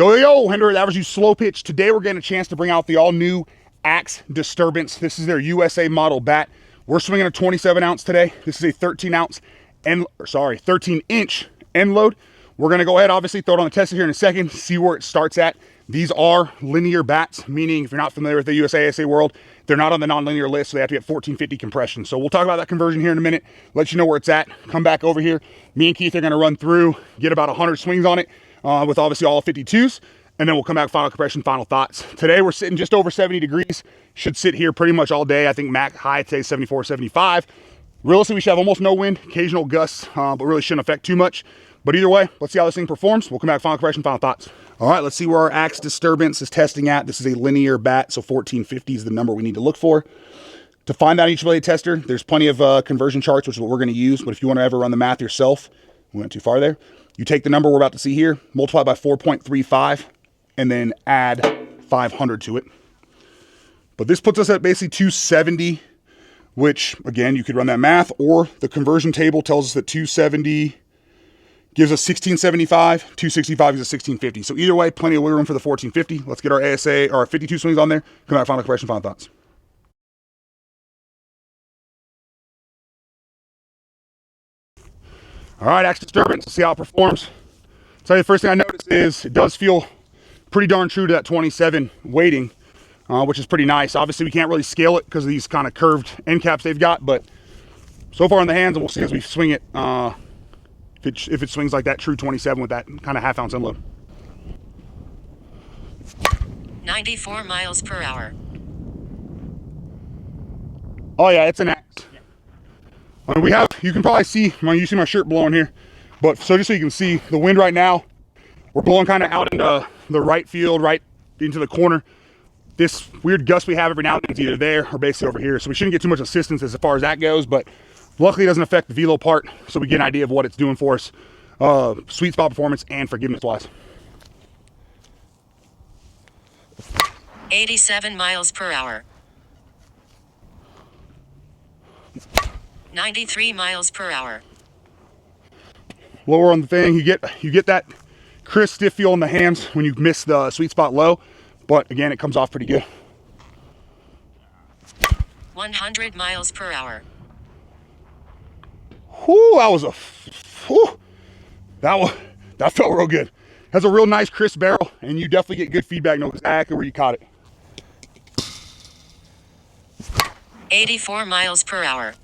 Yo, yo, Henry, that was you Slo-Pitch. Today we're getting a chance to bring out the all-new ASA Disturbance. This is their USA model bat. We're swinging a 27 ounce today. This is a 13 inch Endload. We're gonna go ahead, obviously, throw it on the tester here in a second, see where it starts at. These are linear bats, meaning if you're not familiar with the USA ASA world, they're not on the non-linear list, so they have to get 1450 compression. So we'll talk about that conversion here in a minute, let you know where it's at. Come back over here. Me and Keith are gonna run through, get about 100 swings on it, with obviously all 52s, and then we'll come back, final compression, final thoughts. Today we're sitting just over 70 degrees. Should sit here pretty much all day. I think max high today is 74, 75. Realistically, we should have almost no wind, occasional gusts, but really shouldn't affect too much. But either way, let's see how this thing performs. We'll come back, final compression, final thoughts. All right, let's see where our ASA Disturbance is testing at. This is a linear bat, so 1450 is the number we need to look for. To find out each blade tester, there's plenty of conversion charts, which is what we're gonna use, but if you wanna ever run the math yourself, we went too far there. You take the number we're about to see here, multiply by 4.35, and then add 500 to it. But this puts us at basically 270, which again, you could run that math, or the conversion table tells us that 270 gives us 1675, 265 is a 1650. So either way, plenty of wiggle room for the 1450. Let's get our ASA, our 52 swings on there. Come back, final compression, final thoughts. All right, ASA Disturbance, let's see how it performs. I'll tell you the first thing I noticed is it does feel pretty darn true to that 27 weighting, which is pretty nice. Obviously, we can't really scale it because of these kind of curved end caps they've got, but so far in the hands, and we'll see as we swing it, if it swings like that true 27 with that kind of half-ounce end load. 94 miles per hour. Oh yeah, it's an axe. I mean, you can probably see, you see my shirt blowing here, but so just so you can see the wind right now, we're blowing kind of out into the right field, right into the corner. This weird gust we have every now and then is either there or basically over here. So we shouldn't get too much assistance as far as that goes, but luckily it doesn't affect the velo part. So we get an idea of what it's doing for us, sweet spot performance and forgiveness wise. 87 miles per hour. 93 miles per hour. Lower on the thing, you get that crisp, stiff feel in the hands when you miss the sweet spot low, but again, it comes off pretty good. 100 miles per hour. Whoo, that felt real good. Has a real nice crisp barrel, and you definitely get good feedback, know exactly where you caught it. 84 miles per hour.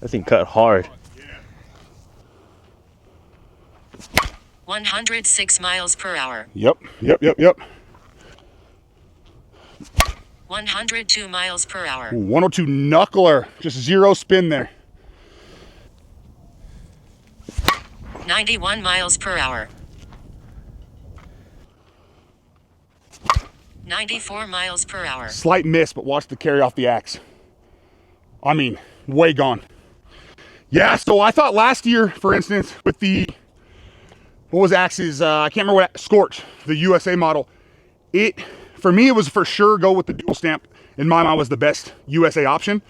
That thing cut hard. 106 miles per hour. Yep. 102 miles per hour. 102 knuckler, just zero spin there. 91 miles per hour. 94 miles per hour. Slight miss, but watch the carry off the axe. I mean, way gone. Yeah, so I thought last year, for instance, with the, what was Axe's, I can't remember what, Scorch, the USA model. For me, it was for sure go with the dual stamp. In my mind, was the best USA option.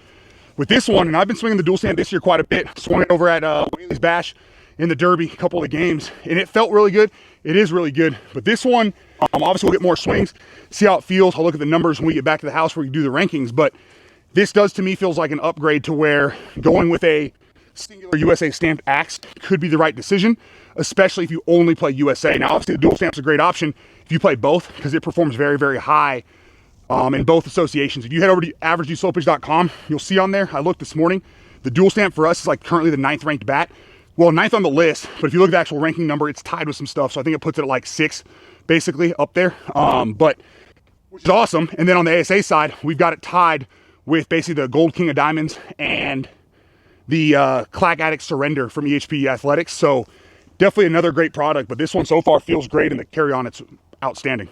With this one, and I've been swinging the dual stamp this year quite a bit. Swung it over at Whaley's Bash in the Derby, a couple of games, and it felt really good. It is really good, but this one, obviously we'll get more swings, see how it feels. I'll look at the numbers when we get back to the house where we do the rankings, but this does to me feels like an upgrade to where going with a singular USA stamped axe could be the right decision, especially if you only play USA. Now, obviously the dual stamp's a great option if you play both because it performs very, very high in both associations. If you head over to averageslowpitch.com, you'll see on there, I looked this morning, the dual stamp for us is like currently the 9th ranked bat. Well, 9th on the list, but if you look at the actual ranking number, it's tied with some stuff. So I think it puts it at like 6, basically up there, but which is awesome. And then on the ASA side, we've got it tied with basically the Gold King of Diamonds and the Clack Addict Surrender from EHP Athletics. So definitely another great product, but this one so far feels great, and the carry on, it's outstanding.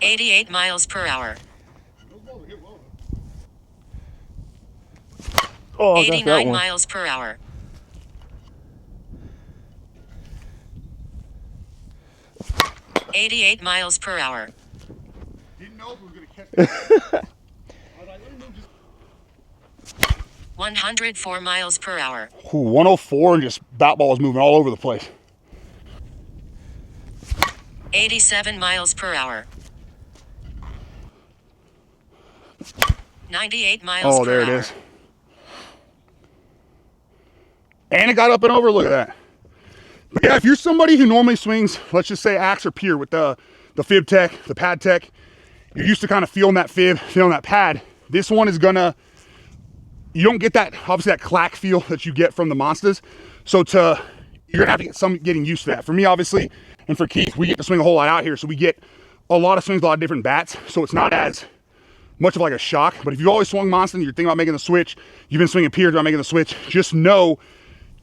88 miles per hour. Oh, 89 miles per hour. 88 miles per hour. Didn't know if we were going to catch that. 104 miles per hour. Ooh, 104 and just bat ball is moving all over the place. 87 miles per hour. 98 miles Oh, per there hour. it is. And it got up and over, look at that. But yeah, if you're somebody who normally swings, let's just say axe or pier with the fib tech, the pad tech, you're used to kind of feeling that fib, feeling that pad. This one is gonna, you don't get that, obviously that clack feel that you get from the monsters. So you're gonna have to get some getting used to that. For me, obviously, and for Keith, we get to swing a whole lot out here. So we get a lot of swings, a lot of different bats. So it's not as much of like a shock. But if you've always swung monster and you're thinking about making the switch, you've been swinging piers about making the switch, just know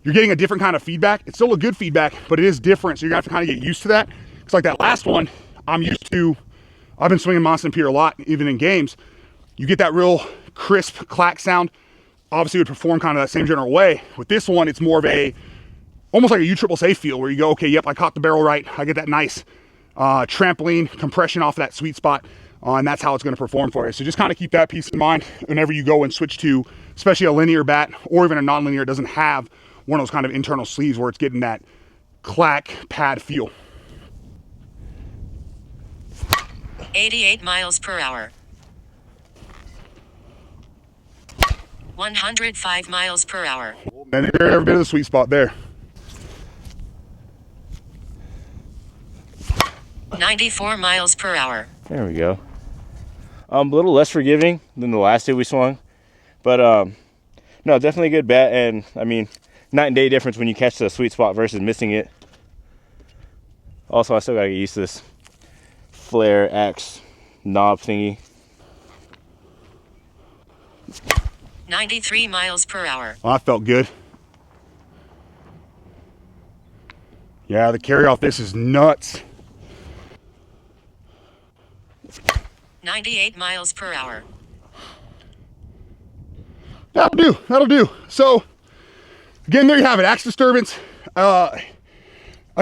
you're getting a different kind of feedback. It's still a good feedback, but it is different. So you're gonna have to kind of get used to that. It's like that last one, I've been swinging monster and pier a lot, even in games. You get that real crisp clack sound. Obviously it would perform kind of that same general way. With this one, it's more of almost like a USSA feel where you go, okay, yep, I caught the barrel right. I get that nice trampoline compression off that sweet spot. And that's how it's gonna perform for you. So just kind of keep that piece in mind whenever you go and switch to, especially a linear bat or even a non-linear, it doesn't have one of those kind of internal sleeves where it's getting that clack pad feel. 88 miles per hour. 105 miles per hour. And they're every bit of the sweet spot there. 94 miles per hour. There we go. A little less forgiving than the last two we swung, but no, definitely a good bat. And I mean, night and day difference when you catch the sweet spot versus missing it. Also, I still gotta get used to this flare axe knob thingy. 93 miles per hour. Oh, that felt good. Yeah, the carry off this is nuts. 98 miles per hour. That'll do. So, again, there you have it, axe disturbance. I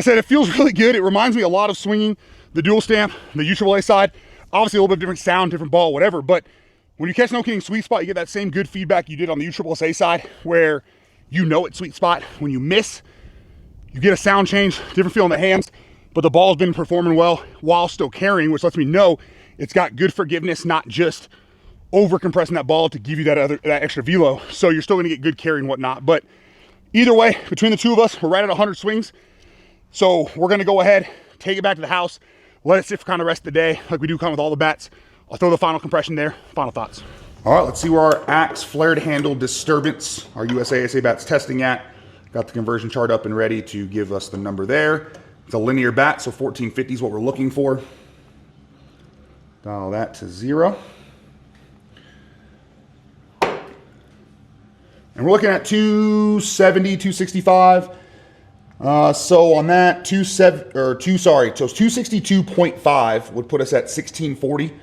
said it feels really good. It reminds me a lot of swinging the dual stamp, the UAA side. Obviously a little bit different sound, different ball, whatever, but when you catch no kidding sweet spot, you get that same good feedback you did on the UAA side where you know it's sweet spot. When you miss, you get a sound change, different feel in the hands, but the ball's been performing well while still carrying, which lets me know it's got good forgiveness, not just over compressing that ball to give you that extra velo. So you're still gonna get good carry and whatnot. But either way, between the two of us, we're right at 100 swings. So we're gonna go ahead, take it back to the house, let it sit for kind of the rest of the day, like we do kind of with all the bats. I'll throw the final compression there. Final thoughts. All right, let's see where our axe flared handle disturbance, our ASA bat's testing at. Got the conversion chart up and ready to give us the number there. It's a linear bat, so 1450 is what we're looking for. Dial that to 0. And we're looking at 270, 265. So on that, so 262.5 would put us at 1640.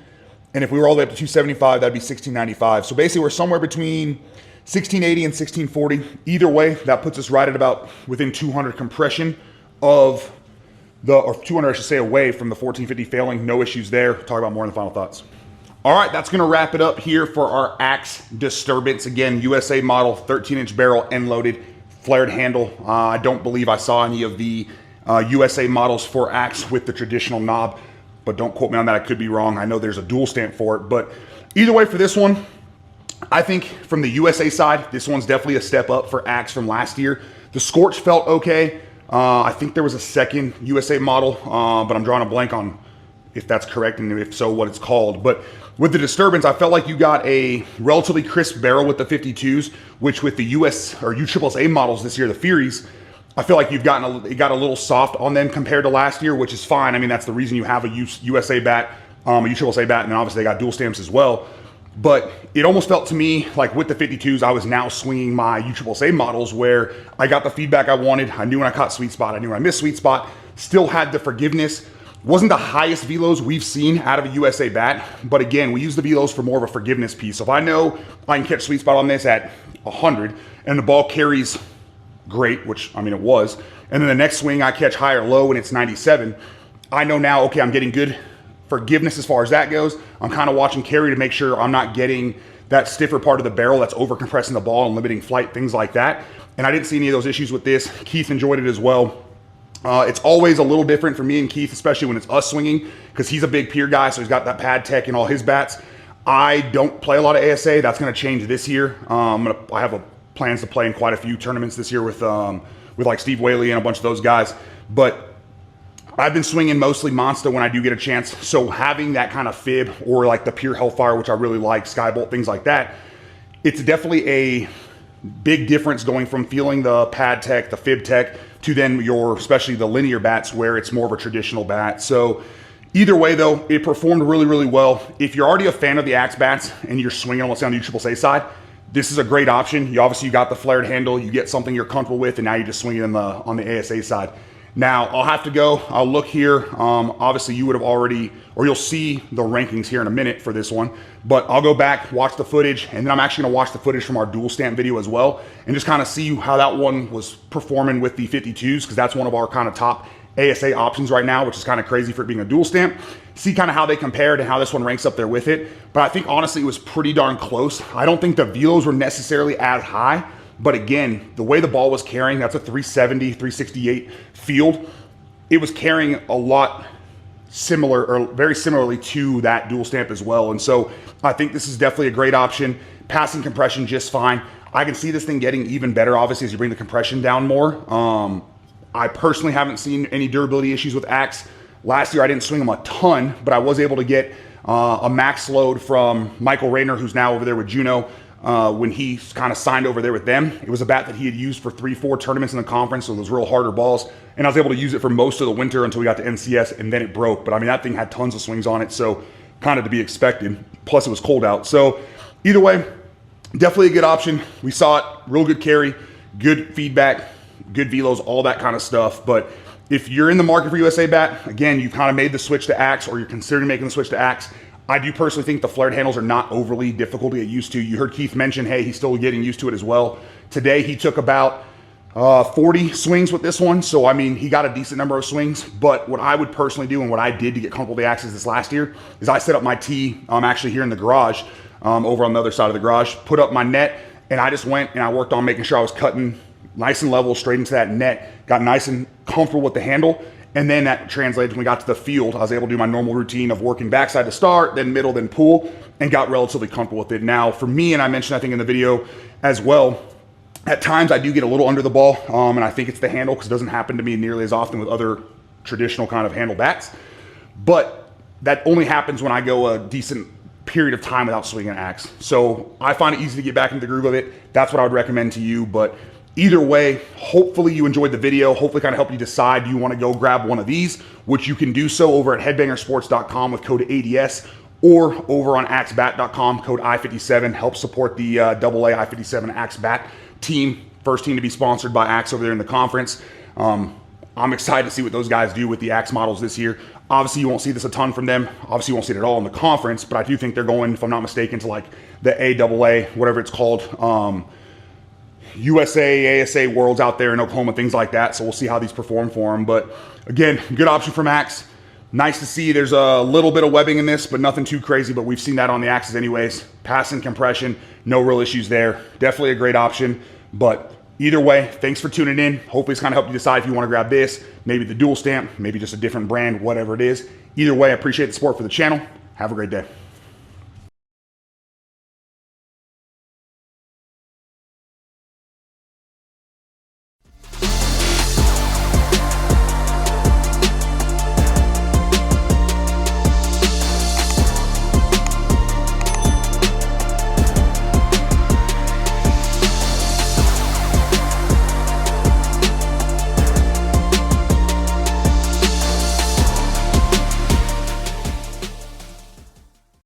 And if we were all the way up to 275, that'd be 1695. So basically we're somewhere between 1680 and 1640. Either way, that puts us right at about within 200 compression of or 200, I should say, away from the 1450 failing. No issues there. Talk about more in the final thoughts. All right, that's gonna wrap it up here for our axe disturbance. Again, USA model, 13-inch barrel, end loaded, flared handle. I don't believe I saw any of the USA models for axe with the traditional knob, but don't quote me on that, I could be wrong. I know there's a dual stamp for it, but either way for this one, I think from the USA side, this one's definitely a step up for axe from last year. The Scorch felt okay. I think there was a second USA model, but I'm drawing a blank on if that's correct and if so, what it's called. But with the Disturbance, I felt like you got a relatively crisp barrel with the 52s, which with the US or UAA models this year, the Furies, I feel like it got a little soft on them compared to last year, which is fine. I mean, that's the reason you have a USA bat, a UAA bat, and then obviously they got dual stamps as well. But it almost felt to me like with the 52s, I was now swinging my UAA models where I got the feedback I wanted. I knew when I caught sweet spot. I knew when I missed sweet spot. Still had the forgiveness. Wasn't the highest velos we've seen out of a USA bat. But again, we use the velos for more of a forgiveness piece. So if I know I can catch sweet spot on this at 100 and the ball carries great, which I mean it was, and then the next swing I catch high or low and it's 97, I know now, okay, I'm getting good forgiveness as far as that goes. I'm kind of watching carry to make sure I'm not getting that stiffer part of the barrel that's over compressing the ball and limiting flight, things like that. And I didn't see any of those issues with this. Keith enjoyed it as well. It's always a little different for me and Keith, especially when it's us swinging, because he's a big pier guy, so he's got that pad tech in all his bats. I don't play a lot of ASA. That's going to change this year. I have plans to play in quite a few tournaments this year with like Steve Whaley and a bunch of those guys. But I've been swinging mostly Monster when I do get a chance. So having that kind of fib or like the Pure Hellfire, which I really like, Skybolt, things like that, it's definitely a big difference going from feeling the pad tech, the fib tech, to then your, especially the linear bats where it's more of a traditional bat. So either way though, it performed really, really well. If you're already a fan of the Axe bats and you're swinging, let's say on the USSA side, this is a great option. You obviously got the flared handle, you get something you're comfortable with, and now you're just swinging on the ASA side. Now, I'll have to go, I'll look here. Obviously, you would have already, or you'll see the rankings here in a minute for this one, but I'll go back, watch the footage, and then I'm actually gonna watch the footage from our dual stamp video as well, and just kind of see how that one was performing with the 52s, because that's one of our kind of top ASA options right now, which is kind of crazy for it being a dual stamp. See kind of how they compared and how this one ranks up there with it. But I think honestly, it was pretty darn close. I don't think the velos were necessarily as high, but again, the way the ball was carrying, that's a 370, 368 field. It was carrying a lot similar, or very similarly to that dual stamp as well. And so I think this is definitely a great option. Passing compression just fine. I can see this thing getting even better, obviously, as you bring the compression down more. I personally haven't seen any durability issues with Axe. Last year, I didn't swing them a ton, but I was able to get a max load from Michael Rayner, who's now over there with Juno, when he kind of signed over there with them. It was a bat that he had used for 3-4 tournaments in the conference, so those real harder balls. And I was able to use it for most of the winter until we got to NCS, and then it broke. But I mean, that thing had tons of swings on it, so kind of to be expected. Plus, it was cold out. So either way, definitely a good option. We saw it, real good carry, good feedback, good velos, all that kind of stuff. But if you're in the market for USA bat, again, you've kind of made the switch to Axe, or you're considering making the switch to Axe, I do personally think the flared handles are not overly difficult to get used to. You heard Keith mention, hey, he's still getting used to it as well. Today, he took about 40 swings with this one. So, I mean, he got a decent number of swings. But what I would personally do, and what I did to get comfortable with the Axes this last year, is I set up my tee actually here in the garage, over on the other side of the garage, put up my net, and I just went and I worked on making sure I was cutting nice and level straight into that net, got nice and comfortable with the handle. And then that translated when we got to the field. I was able to do my normal routine of working backside to start, then middle, then pull, and got relatively comfortable with it. Now, for me, and I mentioned, I think in the video as well, at times I do get a little under the ball, and I think it's the handle, because it doesn't happen to me nearly as often with other traditional kind of handle bats. But that only happens when I go a decent period of time without swinging an Axe. So I find it easy to get back into the groove of it. That's what I would recommend to you. But either way, hopefully you enjoyed the video. Hopefully kind of helped you decide, do you want to go grab one of these, which you can do so over at headbangersports.com with code ADS, or over on axebat.com, code I57. Help support the AA I57 Axe Bat team. First team to be sponsored by Axe over there in the conference. I'm excited to see what those guys do with the Axe models this year. Obviously, you won't see this a ton from them. Obviously, you won't see it at all in the conference, but I do think they're going, if I'm not mistaken, to like the AAA, whatever it's called, USA, ASA Worlds out there in Oklahoma, things like that. So we'll see how these perform for them. But again, good option for Max. Nice to see there's a little bit of webbing in this, but nothing too crazy. But we've seen that on the Axes anyways. Passing compression, no real issues there. Definitely a great option. But either way, thanks for tuning in. Hopefully it's kind of helped you decide if you want to grab this, maybe the dual stamp, maybe just a different brand, whatever it is. Either way, I appreciate the support for the channel. Have a great day.